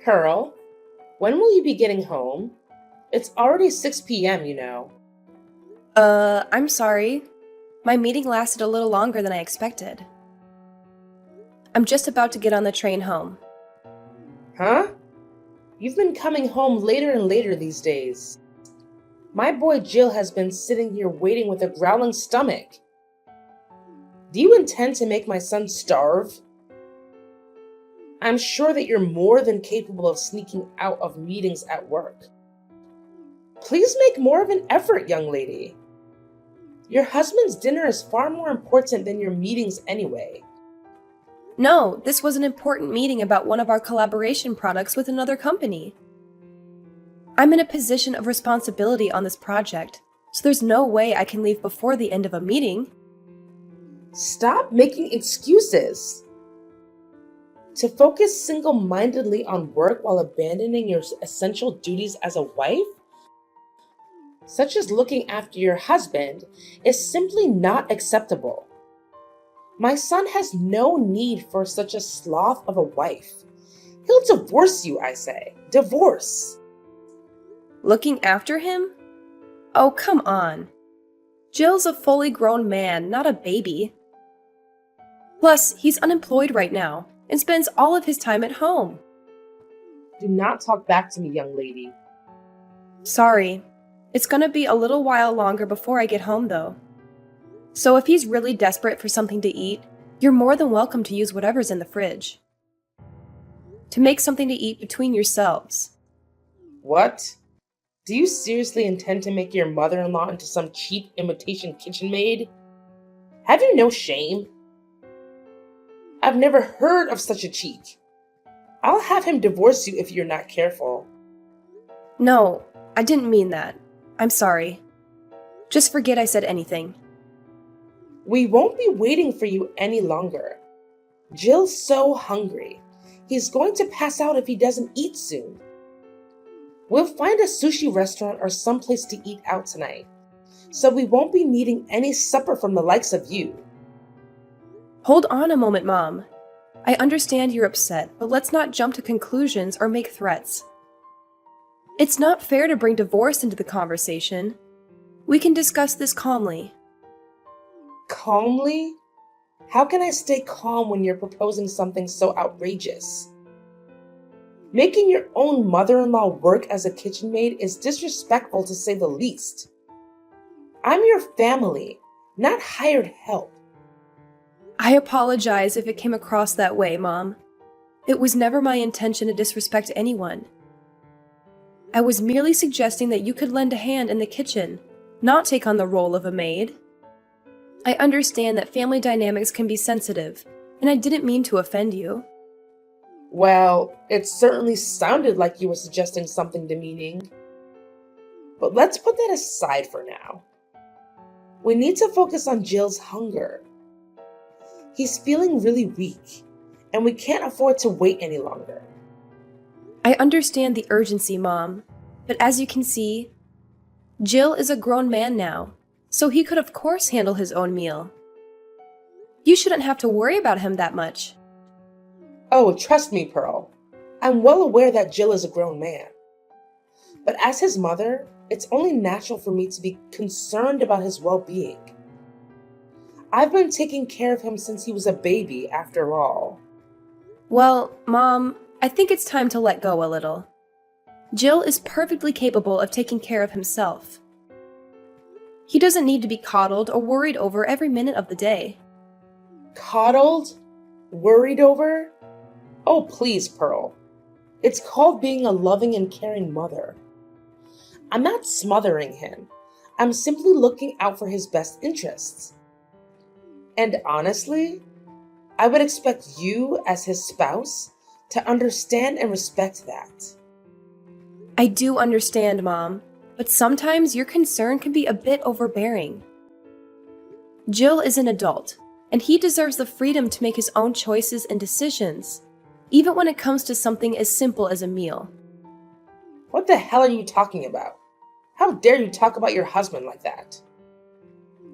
Pearl, when will you be getting home? It's already 6 p.m., you know. I'm sorry. My meeting lasted a little longer than I expected. I'm just about to get on the train home. Huh? You've been coming home later and later these days. My boy Jill has been sitting here waiting with a growling stomach. Do you intend to make my son starve? I'm sure that you're more than capable of sneaking out of meetings at work. Please make more of an effort, young lady. Your husband's dinner is far more important than your meetings anyway. No, this was an important meeting about one of our collaboration products with another company. I'm in a position of responsibility on this project, so there's no way I can leave before the end of a meeting. Stop making excuses. To focus single-mindedly on work while abandoning your essential duties as a wife, such as looking after your husband, is simply not acceptable. My son has no need for such a sloth of a wife. He'll divorce you, I say. Divorce. Looking after him? Oh, come on. Jill's a fully grown man, not a baby. Plus, he's unemployed right now and spends all of his time at home. Do not talk back to me, young lady. Sorry. It's gonna be a little while longer before I get home, though. So if he's really desperate for something to eat, you're more than welcome to use whatever's in the fridge. To make something to eat between yourselves. What? Do you seriously intend to make your mother-in-law into some cheap imitation kitchen maid? Have you no shame? I've never heard of such a cheek. I'll have him divorce you if you're not careful. No, I didn't mean that. I'm sorry. Just forget I said anything. We won't be waiting for you any longer. Jill's so hungry. He's going to pass out if he doesn't eat soon. We'll find a sushi restaurant or someplace to eat out tonight, so we won't be needing any supper from the likes of you. Hold on a moment, Mom. I understand you're upset, but let's not jump to conclusions or make threats. It's not fair to bring divorce into the conversation. We can discuss this calmly. Calmly? How can I stay calm when you're proposing something so outrageous? Making your own mother-in-law work as a kitchen maid is disrespectful to say the least. I'm your family, not hired help. I apologize if it came across that way, Mom. It was never my intention to disrespect anyone. I was merely suggesting that you could lend a hand in the kitchen, not take on the role of a maid. I understand that family dynamics can be sensitive, and I didn't mean to offend you. Well, it certainly sounded like you were suggesting something demeaning. But let's put that aside for now. We need to focus on Jill's hunger. He's feeling really weak, and we can't afford to wait any longer. I understand the urgency, Mom, but as you can see, Jill is a grown man now, so he could of course handle his own meal. You shouldn't have to worry about him that much. Oh, trust me, Pearl. I'm well aware that Jill is a grown man. But as his mother, it's only natural for me to be concerned about his well-being. I've been taking care of him since he was a baby, after all. Well, Mom, I think it's time to let go a little. Jill is perfectly capable of taking care of himself. He doesn't need to be coddled or worried over every minute of the day. Coddled? Worried over? Oh, please, Pearl. It's called being a loving and caring mother. I'm not smothering him. I'm simply looking out for his best interests. And honestly, I would expect you, as his spouse, to understand and respect that. I do understand, Mom, but sometimes your concern can be a bit overbearing. Jill is an adult, and he deserves the freedom to make his own choices and decisions, even when it comes to something as simple as a meal. What the hell are you talking about? How dare you talk about your husband like that?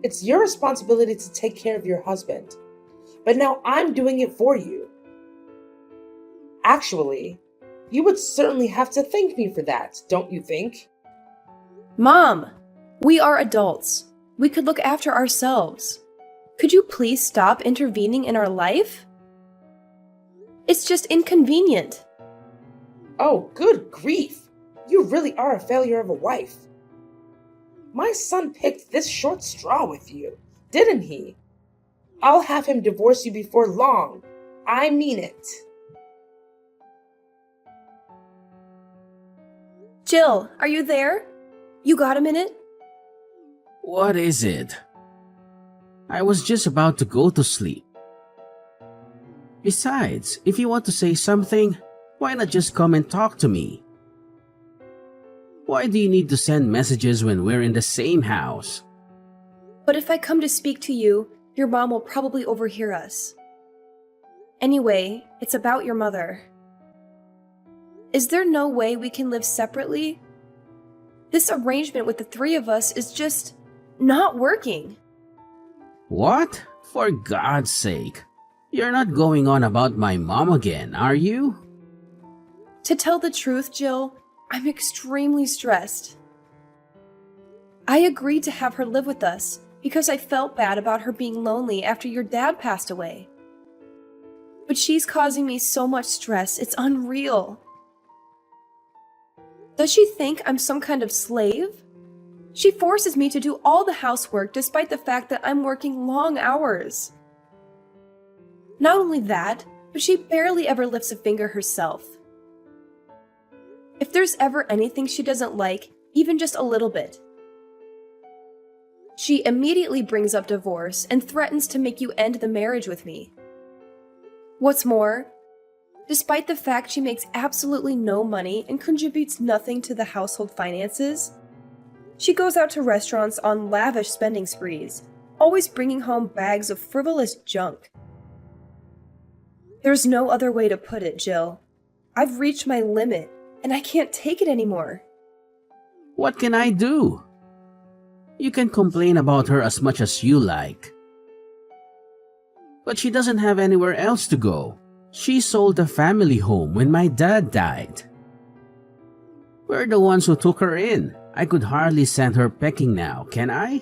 It's your responsibility to take care of your husband, but now I'm doing it for you. Actually, You would certainly have to thank me for that, don't you think? Mom, we are adults. We could look after ourselves. Could you please stop intervening in our life? It's just inconvenient. Oh, good grief! You really are a failure of a wife. My son picked this short straw with you, didn't he? I'll have him divorce you before long. I mean it. Jill, are you there? You got a minute? What is it? I was just about to go to sleep. Besides, if you want to say something, why not just come and talk to me? Why do you need to send messages when we're in the same house? But if I come to speak to you, your mom will probably overhear us. Anyway, it's about your mother. Is there no way we can live separately? This arrangement with the three of us is just not working. What? For God's sake. You're not going on about my mom again, are you? To tell the truth, Jill, I'm extremely stressed. I agreed to have her live with us because I felt bad about her being lonely after your dad passed away. But she's causing me so much stress, it's unreal. Does she think I'm some kind of slave? She forces me to do all the housework despite the fact that I'm working long hours. Not only that, but she barely ever lifts a finger herself. If there's ever anything she doesn't like, even just a little bit, she immediately brings up divorce and threatens to make you end the marriage with me. What's more, despite the fact she makes absolutely no money and contributes nothing to the household finances, she goes out to restaurants on lavish spending sprees, always bringing home bags of frivolous junk. There's no other way to put it, Jill. I've reached my limit, and I can't take it anymore. What can I do? You can complain about her as much as you like. But she doesn't have anywhere else to go. She sold the family home when my dad died. We're the ones who took her in. I could hardly send her packing now, can I?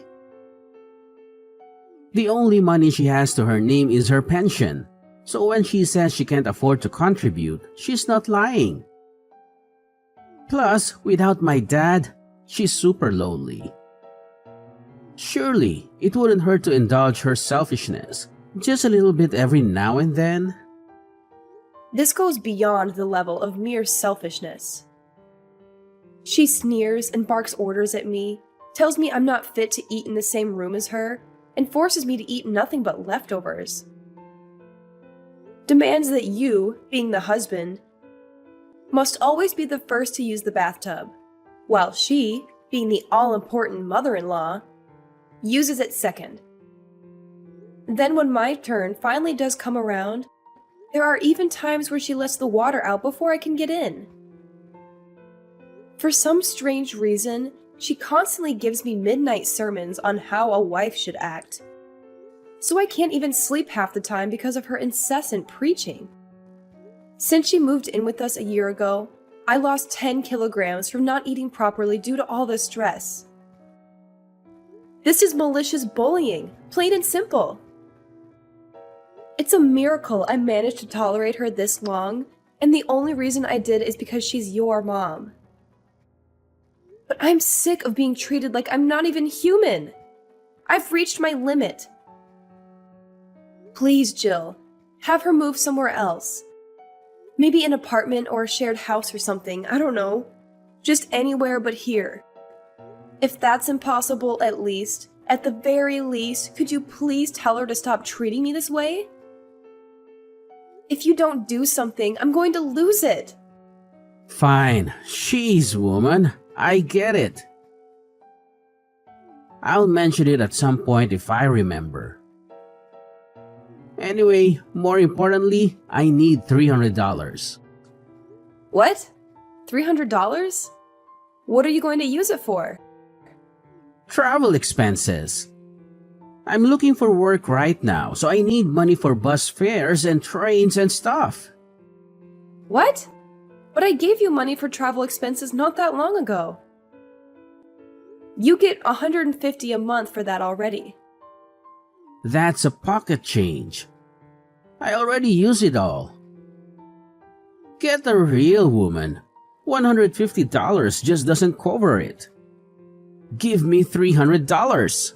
The only money she has to her name is her pension. So when she says she can't afford to contribute, she's not lying. Plus, without my dad, she's super lonely. Surely, it wouldn't hurt to indulge her selfishness, just a little bit every now and then. This goes beyond the level of mere selfishness. She sneers and barks orders at me, tells me I'm not fit to eat in the same room as her, and forces me to eat nothing but leftovers. Demands that you, being the husband, must always be the first to use the bathtub, while she, being the all-important mother-in-law, uses it second. Then when my turn finally does come around, there are even times where she lets the water out before I can get in. For some strange reason, she constantly gives me midnight sermons on how a wife should act. So I can't even sleep half the time because of her incessant preaching. Since she moved in with us a year ago, I lost 10 kilograms from not eating properly due to all the stress. This is malicious bullying, plain and simple. It's a miracle I managed to tolerate her this long, and the only reason I did is because she's your mom. But I'm sick of being treated like I'm not even human. I've reached my limit. Please, Jill, have her move somewhere else. Maybe an apartment or a shared house or something, I don't know. Just anywhere but here. If that's impossible, at the very least, could you please tell her to stop treating me this way? If you don't do something, I'm going to lose it. Fine, she's woman. I get it. I'll mention it at some point if I remember. Anyway, more importantly, I need $300. What? $300? What are you going to use it for? Travel expenses. I'm looking for work right now, so I need money for bus fares and trains and stuff. What? But I gave you money for travel expenses not that long ago. You get $150 a month for that already. That's a pocket change. I already use it all. Get a real woman. $150 just doesn't cover it. Give me $300.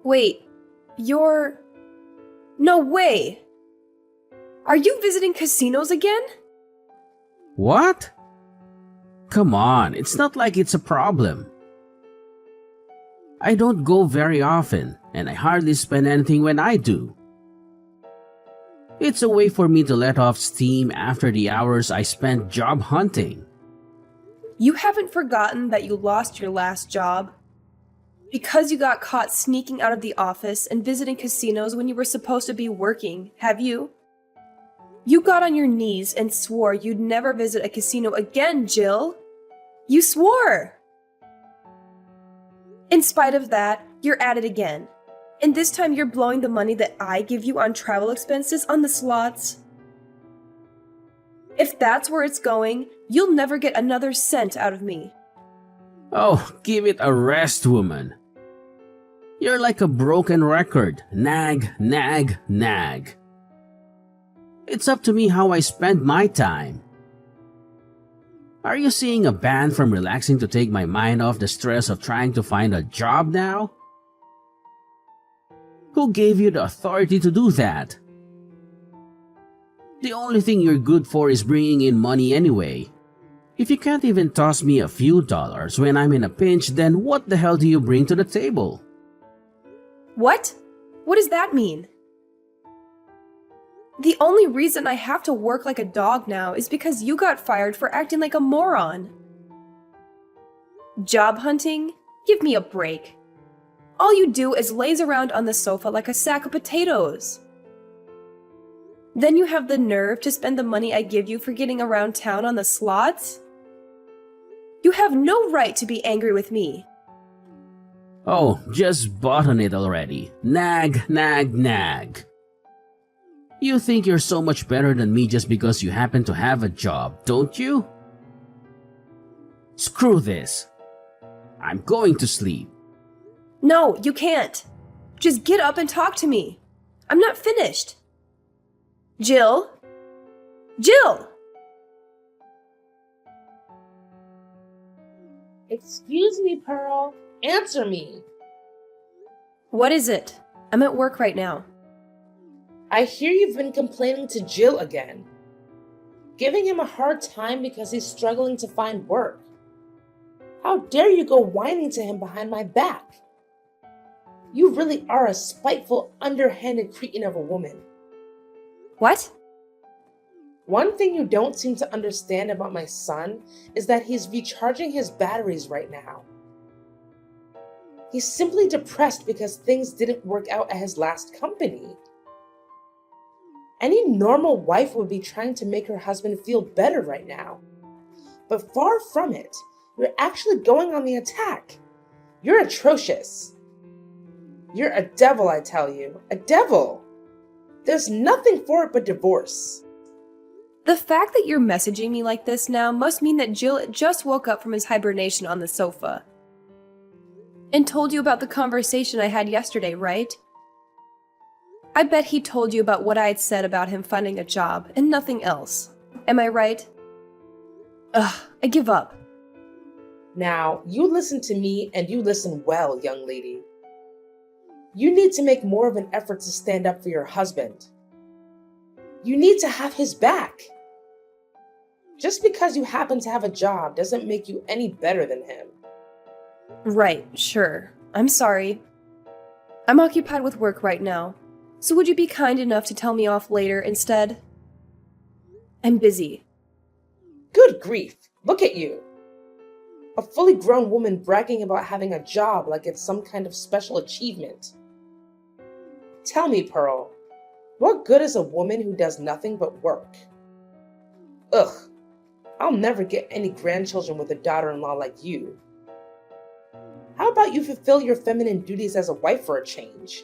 Wait, you're... No way! Are you visiting casinos again? What? Come on, it's not like it's a problem. I don't go very often, and I hardly spend anything when I do. It's a way for me to let off steam after the hours I spent job hunting. You haven't forgotten that you lost your last job? Because you got caught sneaking out of the office and visiting casinos when you were supposed to be working, have you? You got on your knees and swore you'd never visit a casino again, Jill. You swore! In spite of that, you're at it again. And this time you're blowing the money that I give you on travel expenses on the slots. If that's where it's going, you'll never get another cent out of me. Oh, give it a rest, woman. You're like a broken record. Nag, nag, nag. It's up to me how I spend my time. Are you seeing a ban from relaxing to take my mind off the stress of trying to find a job now? Who gave you the authority to do that? The only thing you're good for is bringing in money anyway. If you can't even toss me a few dollars when I'm in a pinch, then what the hell do you bring to the table? What? What does that mean? The only reason I have to work like a dog now is because you got fired for acting like a moron. Job hunting? Give me a break. All you do is laze around on the sofa like a sack of potatoes. Then you have the nerve to spend the money I give you for getting around town on the slots? You have no right to be angry with me. Oh, just button it already. Nag, nag, nag. You think you're so much better than me just because you happen to have a job, don't you? Screw this. I'm going to sleep. No, you can't. Just get up and talk to me. I'm not finished. Jill? Jill! Excuse me, Pearl. Answer me. What is it? I'm at work right now. I hear you've been complaining to Jill again. Giving him a hard time because he's struggling to find work. How dare you go whining to him behind my back? You really are a spiteful, underhanded cretin of a woman. What? One thing you don't seem to understand about my son is that he's recharging his batteries right now. He's simply depressed because things didn't work out at his last company. Any normal wife would be trying to make her husband feel better right now. But far from it, you're actually going on the attack. You're atrocious. You're a devil, I tell you. A devil. There's nothing for it but divorce. The fact that you're messaging me like this now must mean that Jill just woke up from his hibernation on the sofa. And told you about the conversation I had yesterday, right? I bet he told you about what I had said about him finding a job and nothing else. Am I right? Ugh, I give up. Now, you listen to me and you listen well, young lady. You need to make more of an effort to stand up for your husband. You need to have his back. Just because you happen to have a job doesn't make you any better than him. Right, sure. I'm sorry. I'm occupied with work right now. So would you be kind enough to tell me off later instead? I'm busy. Good grief, look at you. A fully grown woman bragging about having a job like it's some kind of special achievement. Tell me, Pearl, what good is a woman who does nothing but work? Ugh, I'll never get any grandchildren with a daughter-in-law like you. How about you fulfill your feminine duties as a wife for a change?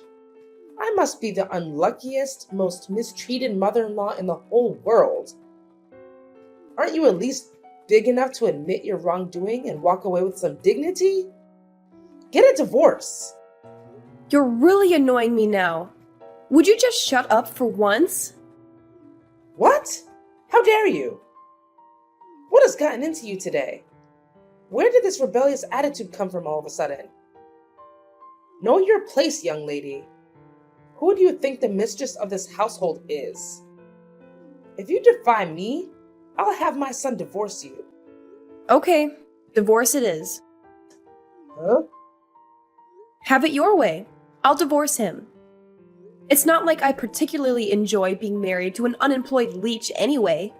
I must be the unluckiest, most mistreated mother-in-law in the whole world. Aren't you at least big enough to admit your wrongdoing and walk away with some dignity? Get a divorce. You're really annoying me now. Would you just shut up for once? What? How dare you? What has gotten into you today? Where did this rebellious attitude come from all of a sudden? Know your place, young lady. Who do you think the mistress of this household is? If you defy me, I'll have my son divorce you. Okay, divorce it is. Huh? Have it your way. I'll divorce him. It's not like I particularly enjoy being married to an unemployed leech anyway.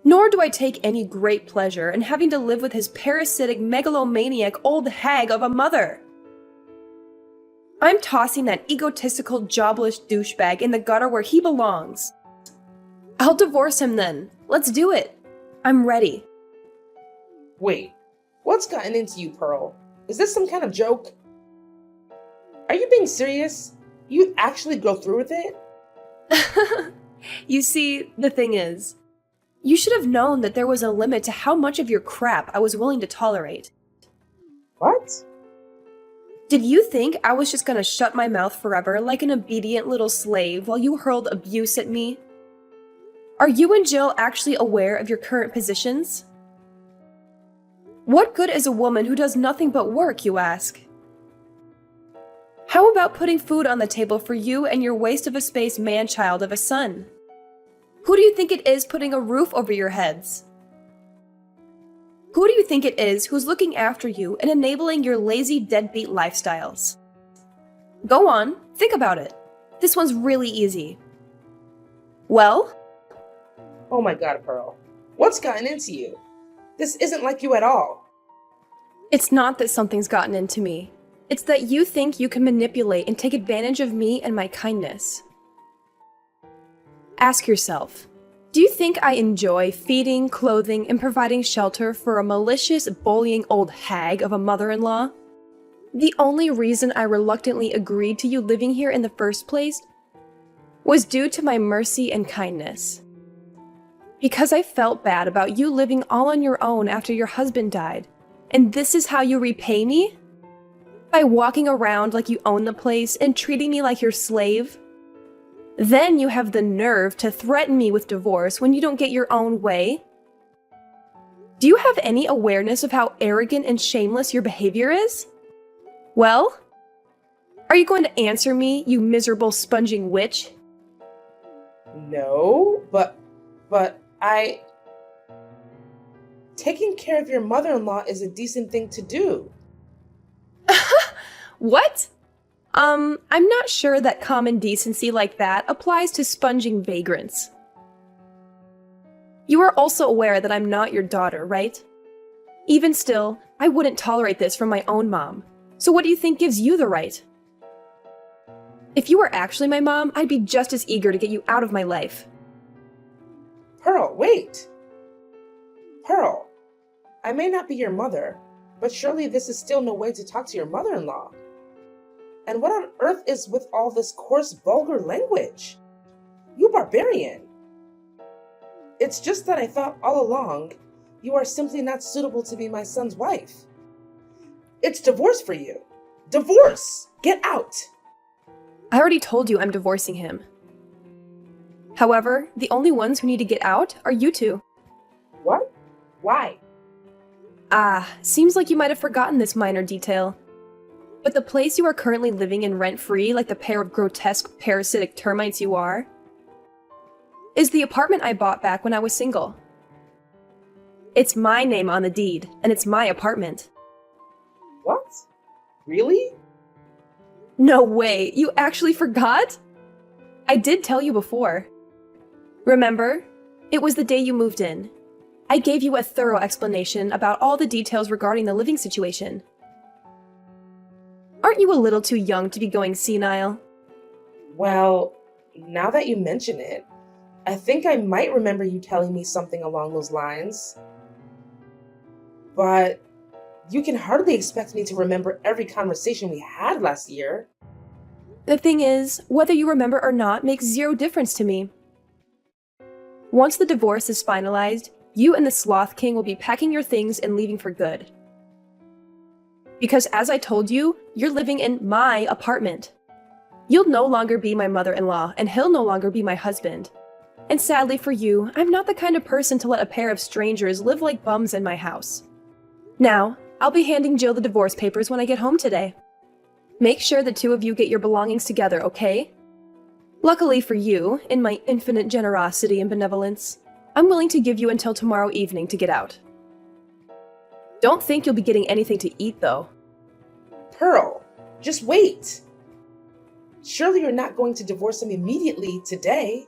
Nor do I take any great pleasure in having to live with his parasitic, megalomaniac old hag of a mother. I'm tossing that egotistical, jobless douchebag in the gutter where he belongs. I'll divorce him then. Let's do it. I'm ready. Wait, what's gotten into you, Pearl? Is this some kind of joke? Are you being serious? You actually go through with it? You see, the thing is, you should have known that there was a limit to how much of your crap I was willing to tolerate. What? Did you think I was just gonna shut my mouth forever like an obedient little slave while you hurled abuse at me? Are you and Jill actually aware of your current positions? What good is a woman who does nothing but work, you ask? How about putting food on the table for you and your waste of a space man-child of a son? Who do you think it is putting a roof over your heads? Who do you think it is who's looking after you and enabling your lazy deadbeat lifestyles? Go on, think about it. This one's really easy. Well? Oh my god, Pearl. What's gotten into you? This isn't like you at all. It's not that something's gotten into me. It's that you think you can manipulate and take advantage of me and my kindness. Ask yourself, do you think I enjoy feeding, clothing, and providing shelter for a malicious, bullying old hag of a mother-in-law? The only reason I reluctantly agreed to you living here in the first place was due to my mercy and kindness. Because I felt bad about you living all on your own after your husband died. And this is how you repay me? By walking around like you own the place and treating me like your slave? Then you have the nerve to threaten me with divorce when you don't get your own way? Do you have any awareness of how arrogant and shameless your behavior is? Well? Are you going to answer me, you miserable sponging witch? No, but taking care of your mother-in-law is a decent thing to do. What? I'm not sure that common decency like that applies to sponging vagrants. You are also aware that I'm not your daughter, right? Even still, I wouldn't tolerate this from my own mom. So what do you think gives you the right? If you were actually my mom, I'd be just as eager to get you out of my life. Pearl, wait! Pearl, I may not be your mother, but surely this is still no way to talk to your mother-in-law. And what on earth is with all this coarse, vulgar language? You barbarian! It's just that I thought all along you are simply not suitable to be my son's wife. It's divorce for you. Divorce! Get out! I already told you I'm divorcing him. However, the only ones who need to get out are you two. What? Why? Seems like you might have forgotten this minor detail. But the place you are currently living in rent-free, like the pair of grotesque, parasitic termites you are, is the apartment I bought back when I was single. It's my name on the deed, and it's my apartment. What? Really? No way, you actually forgot? I did tell you before. Remember? It was the day you moved in. I gave you a thorough explanation about all the details regarding the living situation. Aren't you a little too young to be going senile? Well, now that you mention it, I think I might remember you telling me something along those lines. But you can hardly expect me to remember every conversation we had last year. The thing is, whether you remember or not makes zero difference to me. Once the divorce is finalized, you and the Sloth King will be packing your things and leaving for good. Because as I told you, you're living in my apartment. You'll no longer be my mother-in-law, and he'll no longer be my husband. And sadly for you, I'm not the kind of person to let a pair of strangers live like bums in my house. Now, I'll be handing Jill the divorce papers when I get home today. Make sure the two of you get your belongings together, okay? Luckily for you, in my infinite generosity and benevolence, I'm willing to give you until tomorrow evening to get out. Don't think you'll be getting anything to eat, though. Pearl, just wait. Surely you're not going to divorce him immediately today.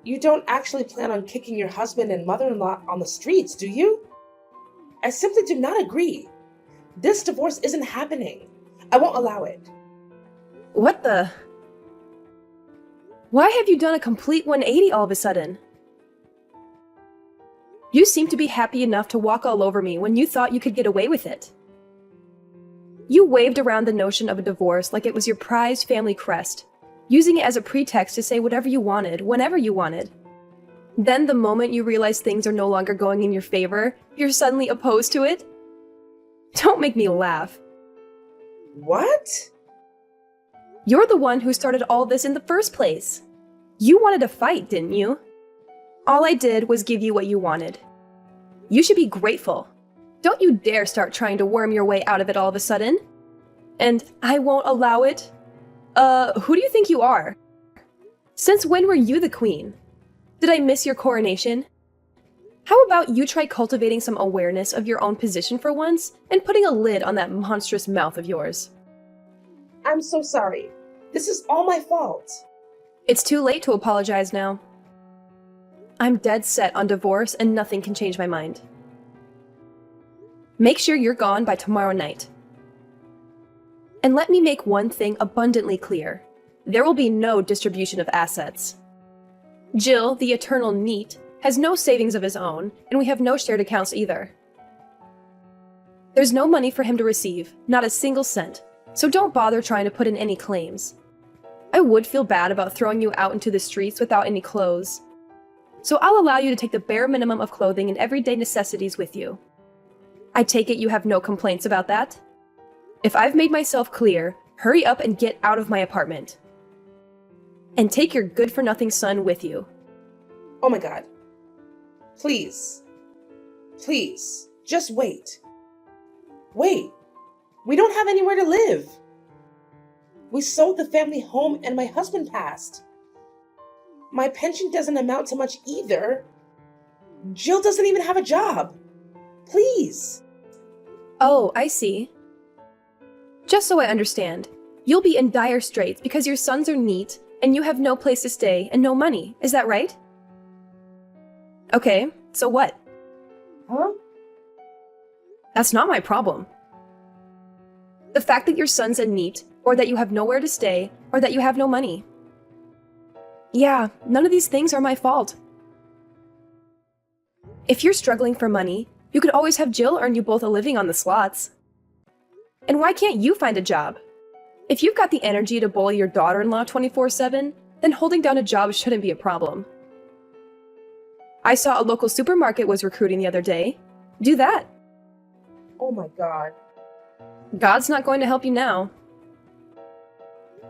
You don't actually plan on kicking your husband and mother-in-law on the streets, do you? I simply do not agree. This divorce isn't happening. I won't allow it. What the? Why have you done a complete 180 all of a sudden? You seem to be happy enough to walk all over me when you thought you could get away with it. You waved around the notion of a divorce like it was your prized family crest, using it as a pretext to say whatever you wanted, whenever you wanted. Then the moment you realize things are no longer going in your favor, you're suddenly opposed to it? Don't make me laugh. What? You're the one who started all this in the first place. You wanted a fight, didn't you? All I did was give you what you wanted. You should be grateful. Don't you dare start trying to worm your way out of it all of a sudden. And I won't allow it? Who do you think you are? Since when were you the queen? Did I miss your coronation? How about you try cultivating some awareness of your own position for once and putting a lid on that monstrous mouth of yours? I'm so sorry. This is all my fault. It's too late to apologize now. I'm dead set on divorce and nothing can change my mind. Make sure you're gone by tomorrow night. And let me make one thing abundantly clear. There will be no distribution of assets. Jill, the eternal NEET, has no savings of his own, and we have no shared accounts either. There's no money for him to receive, not a single cent, so don't bother trying to put in any claims. I would feel bad about throwing you out into the streets without any clothes, so I'll allow you to take the bare minimum of clothing and everyday necessities with you. I take it you have no complaints about that? If I've made myself clear, hurry up and get out of my apartment. And take your good-for-nothing son with you. Oh my God. Please. Please. Just wait. Wait. We don't have anywhere to live. We sold the family home and my husband passed. My pension doesn't amount to much either. Jill doesn't even have a job. Please. Oh, I see. Just so I understand, you'll be in dire straits because your sons are NEET and you have no place to stay and no money, is that right? Okay, so what? Huh? That's not my problem. The fact that your son's a NEET, or that you have nowhere to stay, or that you have no money. Yeah, none of these things are my fault. If you're struggling for money, you could always have Jill earn you both a living on the slots. And why can't you find a job? If you've got the energy to bully your daughter-in-law 24/7, then holding down a job shouldn't be a problem. I saw a local supermarket was recruiting the other day. Do that. Oh my God. God's not going to help you now.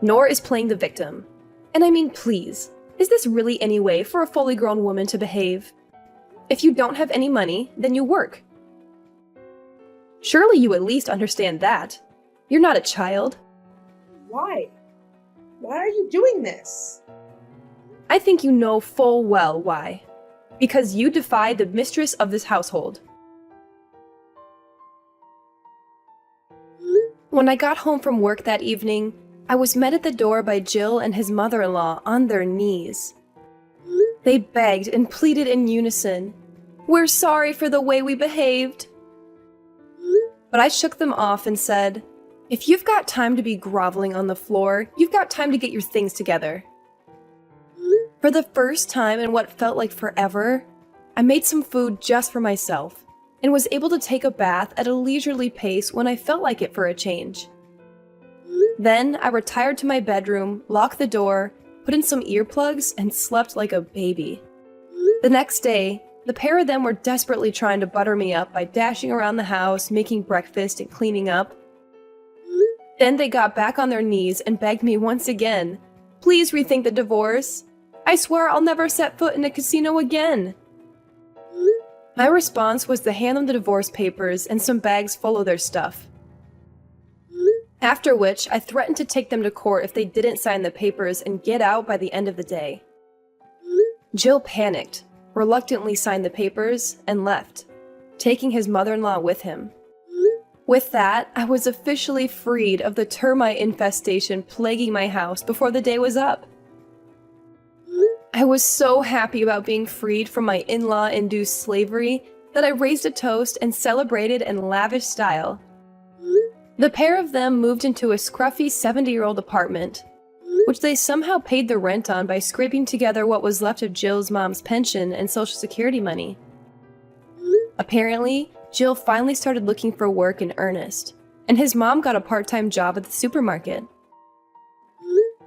Nor is playing the victim. And I mean, please, is this really any way for a fully grown woman to behave? If you don't have any money, then you work. Surely you at least understand that. You're not a child. Why? Why are you doing this? I think you know full well why. Because you defy the mistress of this household. When I got home from work that evening, I was met at the door by Jill and his mother-in-law on their knees. They begged and pleaded in unison, "We're sorry for the way we behaved." But I shook them off and said, "If you've got time to be groveling on the floor, you've got time to get your things together." For the first time in what felt like forever, I made some food just for myself and was able to take a bath at a leisurely pace when I felt like it for a change. Then I retired to my bedroom, locked the door, put in some earplugs, and slept like a baby. The next day, the pair of them were desperately trying to butter me up by dashing around the house, making breakfast, and cleaning up. Then they got back on their knees and begged me once again, please rethink the divorce. I swear I'll never set foot in a casino again. My response was to hand them the divorce papers and some bags full of their stuff. After which, I threatened to take them to court if they didn't sign the papers and get out by the end of the day. Jill panicked, reluctantly signed the papers, and left, taking his mother-in-law with him. With that, I was officially freed of the termite infestation plaguing my house before the day was up. I was so happy about being freed from my in-law induced slavery that I raised a toast and celebrated in lavish style. The pair of them moved into a scruffy 70-year-old apartment, which they somehow paid the rent on by scraping together what was left of Jill's mom's pension and Social Security money. Apparently, Jill finally started looking for work in earnest, and his mom got a part-time job at the supermarket.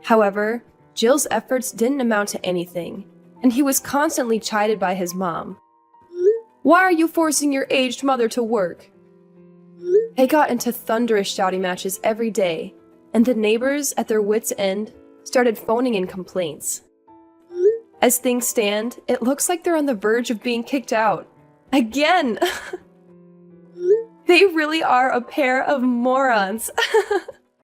However, Jill's efforts didn't amount to anything, and he was constantly chided by his mom. Why are you forcing your aged mother to work? They got into thunderous shouting matches every day, and the neighbors, at their wits' end, started phoning in complaints. As things stand, it looks like they're on the verge of being kicked out. Again! They really are a pair of morons.